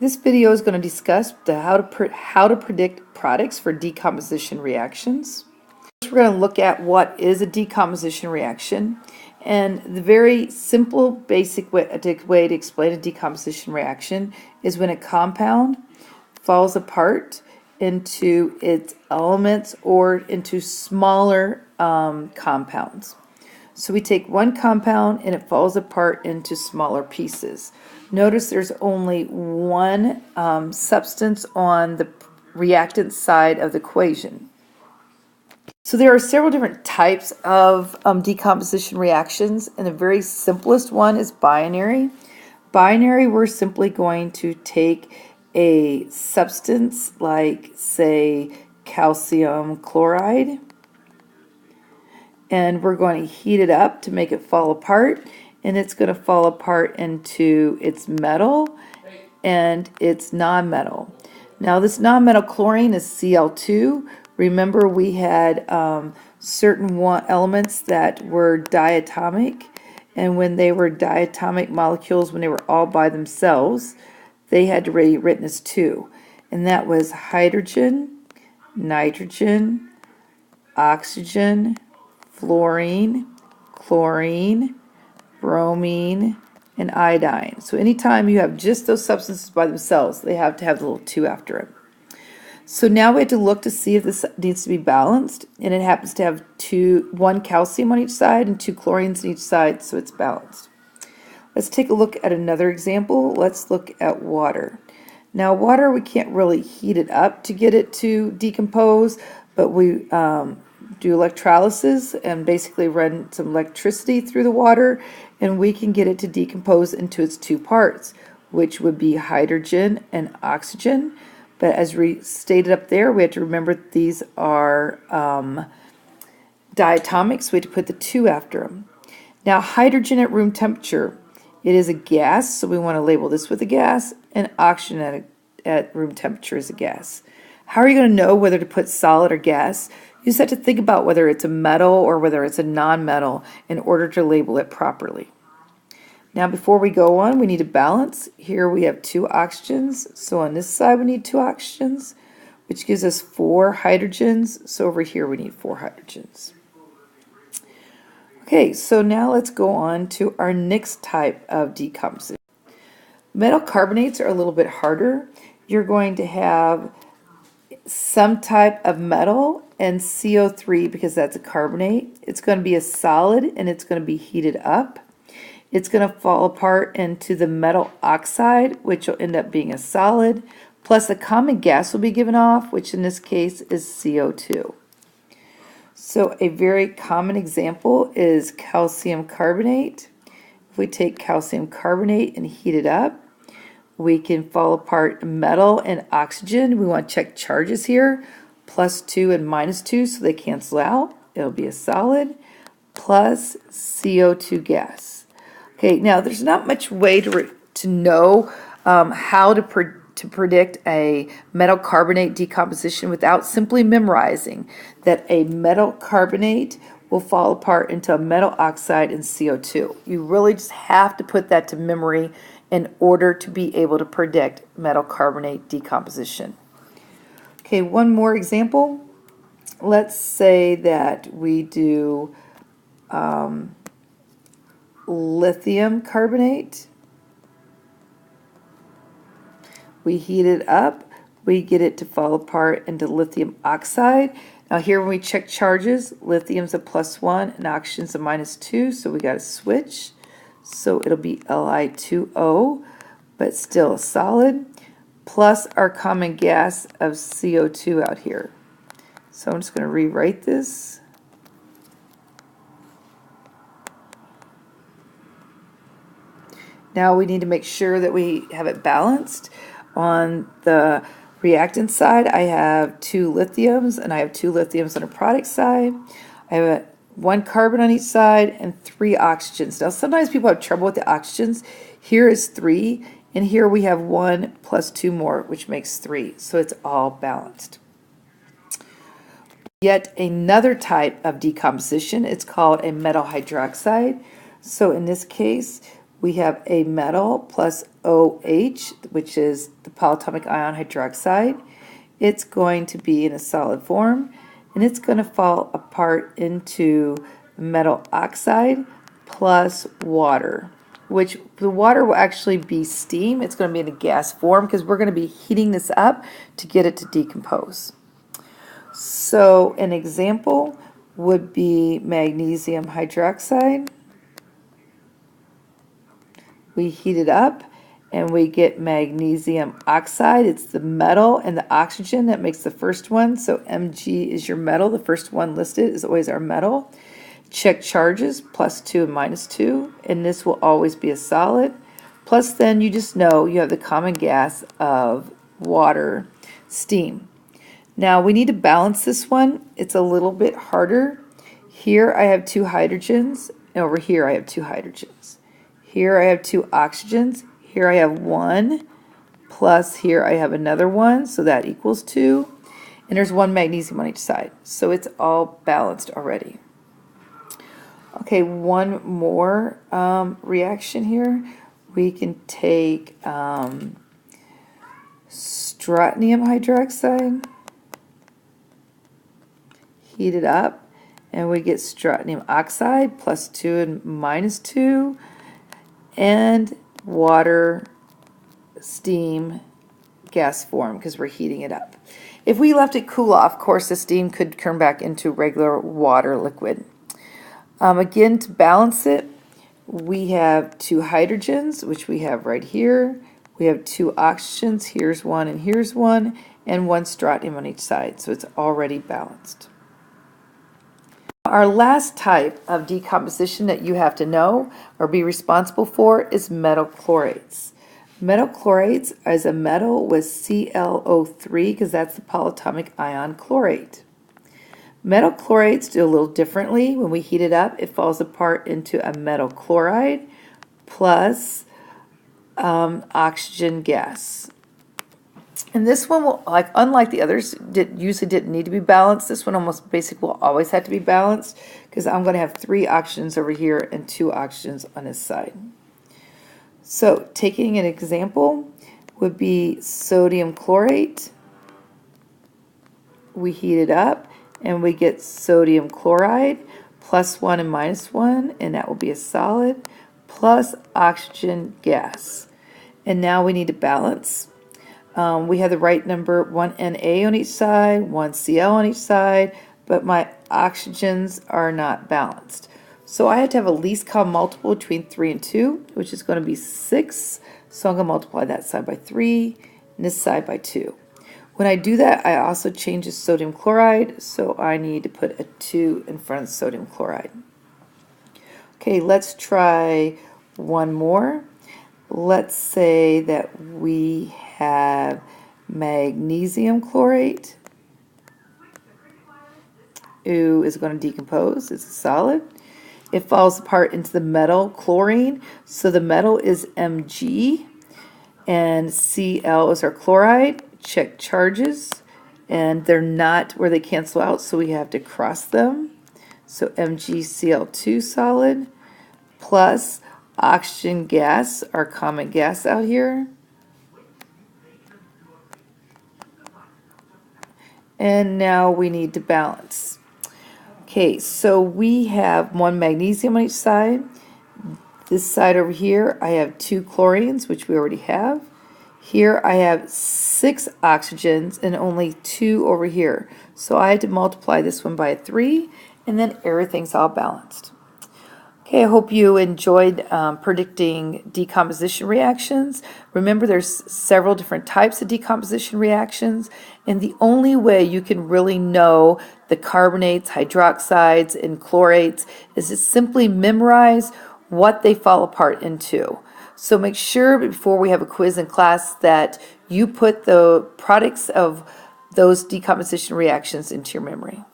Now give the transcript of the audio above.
This video is going to discuss how to predict products for decomposition reactions. First, we're going to look at what is a decomposition reaction, and the very simple, basic way to explain a decomposition reaction is when a compound falls apart into its elements or into smaller compounds. So we take one compound and it falls apart into smaller pieces. Notice there's only one substance on the reactant side of the equation. So there are several different types of decomposition reactions, and the very simplest one is binary. Binary, we're simply going to take a substance like, say, calcium chloride, and we're going to heat it up to make it fall apart, and it's going to fall apart into its metal and its nonmetal. Now this nonmetal chlorine is Cl2. Remember, we had certain elements that were diatomic, and when they were diatomic molecules, when they were all by themselves, they had to be written as 2, and that was hydrogen, nitrogen, oxygen, fluorine, chlorine, bromine, and iodine. So anytime you have just those substances by themselves, they have to have the little 2 after it. So now we have to look to see if this needs to be balanced, and it happens to have 1 calcium on each side and 2 chlorines on each side, so it's balanced. Let's take a look at another example. Let's look at water. Now water, we can't really heat it up to get it to decompose, but we do electrolysis and basically run some electricity through the water, and we can get it to decompose into its 2 parts, which would be hydrogen and oxygen. But as we stated up there, we have to remember these are diatomic, so we have to put the 2 after them. Now hydrogen at room temperature, it is a gas, so we want to label this with a gas, and oxygen at room temperature is a gas. How are you going to know whether to put solid or gas? You just have to think about whether it's a metal or whether it's a non-metal in order to label it properly. Now before we go on, we need to balance. Here we have 2 oxygens, so on this side we need 2 oxygens, which gives us 4 hydrogens, so over here we need 4 hydrogens. Okay, so now let's go on to our next type of decomposition. Metal carbonates are a little bit harder. You're going to have some type of metal and CO3 because that's a carbonate. It's going to be a solid and it's going to be heated up. It's going to fall apart into the metal oxide, which will end up being a solid, plus a common gas will be given off, which in this case is CO2. So a very common example is calcium carbonate. If we take calcium carbonate and heat it up, we can fall apart metal and oxygen. We want to check charges here, +2 and -2, so they cancel out. It'll be a solid, plus CO2 gas. Okay, now there's not much way to know how to predict a metal carbonate decomposition without simply memorizing that a metal carbonate will fall apart into a metal oxide and CO2. You really just have to put that to memory in order to be able to predict metal carbonate decomposition. Okay, one more example. Let's say that we do lithium carbonate. We heat it up, we get it to fall apart into lithium oxide. Now here when we check charges, lithium's a +1 and oxygen's a -2, so we got to switch. So it'll be Li2O, but still a solid, plus our common gas of CO2 out here. So I'm just going to rewrite this. Now we need to make sure that we have it balanced. On the reactant side, I have 2 lithiums, and I have 2 lithiums on the product side. I have 1 carbon on each side and 3 oxygens. Now sometimes people have trouble with the oxygens. Here is 3, and here we have 1 plus 2 more, which makes 3. So it's all balanced. Yet another type of decomposition, it's called a metal hydroxide. So in this case, we have a metal plus OH, which is the polyatomic ion hydroxide. It's going to be in a solid form, and it's going to fall apart into metal oxide plus water, which the water will actually be steam. It's going to be in a gas form because we're going to be heating this up to get it to decompose. So an example would be magnesium hydroxide. We heat it up and we get magnesium oxide. It's the metal and the oxygen that makes the first one. So Mg is your metal. The first one listed is always our metal. Check charges, +2 and -2, and this will always be a solid. Plus then you just know you have the common gas of water, steam. Now we need to balance this one. It's a little bit harder. Here I have 2 hydrogens, and over here I have 2 hydrogens. Here I have 2 oxygens. Here I have 1, plus here I have another 1, so that equals 2. And there's 1 magnesium on each side. So it's all balanced already. Okay, one more reaction here. We can take strontium hydroxide, heat it up, and we get strontium oxide, +2 and -2, and water, steam, gas form because we're heating it up. If we left it cool off, of course, the steam could turn back into regular water liquid. Again, to balance it, we have 2 hydrogens, which we have right here. We have 2 oxygens, here's 1 and here's 1, and 1 strontium on each side, so it's already balanced. Our last type of decomposition that you have to know or be responsible for is metal chlorates. Metal chlorates is a metal with ClO3 because that's the polyatomic ion chlorate. Metal chlorates do a little differently. When we heat it up, it falls apart into a metal chloride plus oxygen gas. And this one will, unlike the others, usually didn't need to be balanced. This one almost basically will always have to be balanced because I'm going to have 3 oxygens over here and 2 oxygens on this side. So taking an example would be sodium chlorate. We heat it up and we get sodium chloride +1 and -1, and that will be a solid, plus oxygen gas. And now we need to balance. We have the right number, 1 Na on each side, 1 Cl on each side, but my oxygens are not balanced. So I have to have a least common multiple between 3 and 2, which is going to be 6. So I'm going to multiply that side by 3 and this side by 2. When I do that, I also change the sodium chloride, so I need to put a 2 in front of sodium chloride. Okay, let's try one more. Let's say that we have magnesium chlorate. Ooh, is going to decompose. It's a solid. It falls apart into the metal chlorine, so the metal is Mg, and Cl is our chloride. Check charges, and they're not where they cancel out, so we have to cross them. So MgCl2 solid plus oxygen gas, our common gas out here. And now we need to balance. Okay, so we have 1 magnesium on each side. This side over here, I have 2 chlorines, which we already have. Here I have 6 oxygens and only 2 over here. So I had to multiply this one by 3, and then everything's all balanced. Okay, I hope you enjoyed predicting decomposition reactions. Remember, there's several different types of decomposition reactions, and the only way you can really know the carbonates, hydroxides, and chlorates is to simply memorize what they fall apart into. So make sure before we have a quiz in class that you put the products of those decomposition reactions into your memory.